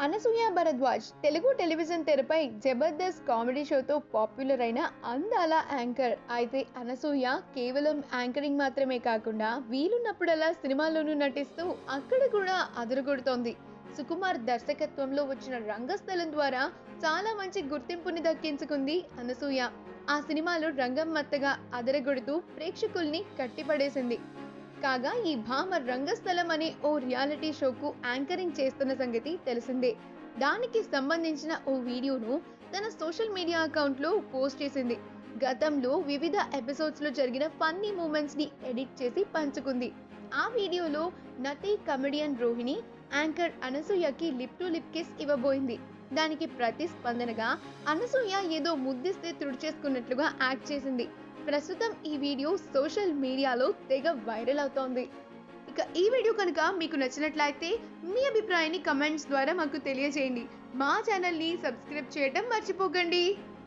Anasuya Bharadwaj Telugu television తెరపై Jabardasth comedy షోతో popular అయిన అందాల యాంకర్. అయితే అనసూయ కేవలం యాంకరింగ్ మాత్రమే కాకుండా వీలున్నప్పుడల్లా సినిమాల్లోనూ నటిస్తూ అక్కడ కూడా అదరగొడుతోంది. సుకుమార్ దర్శకత్వంలో వచ్చిన రంగస్థలం ద్వారా చాలా మంచి గుర్తింపుని దక్కించుకుంది అనసూయ. ఆ సినిమాలో రంగమ్మత్తగా అదరగొడుతూ ప్రేక్షకుల్ని కట్టిపడేసింది. కాగా ఈ భామ రంగస్థలం అనే ఓ రియాలిటీ షోకు యాంకరింగ్ చేస్తున్న సంగతి తెలిసిందే. దానికి సంబంధించిన ఓ వీడియోను తన సోషల్ మీడియా అకౌంట్లో పోస్ట్ చేసింది. గతంలో వివిధ ఎపిసోడ్స్ లో జరిగిన ఫన్నీ మూమెంట్స్ ని ఎడిట్ చేసి పంచుకుంది. ఆ వీడియోలో నటి కమెడియన్ రోహిణి యాంకర్ అనసూయకి లిప్ టు లిప్ కిస్ ఇవ్వబోయింది. దానికి ప్రతిస్పందనగా అనసూయ ఏదో ముద్దిస్తే తుడిచేసుకున్నట్లుగా యాక్ట్ చేసింది. ప్రస్తుతం ఈ వీడియో సోషల్ మీడియాలో తెగ వైరల్ అవుతోంది. ఇక ఈ వీడియో కనుక మీకు నచ్చినట్లయితే మీ అభిప్రాయాన్ని కమెంట్స్ ద్వారా మాకు తెలియజేయండి. మా ఛానల్ని సబ్స్క్రైబ్ చేయడం మర్చిపోకండి.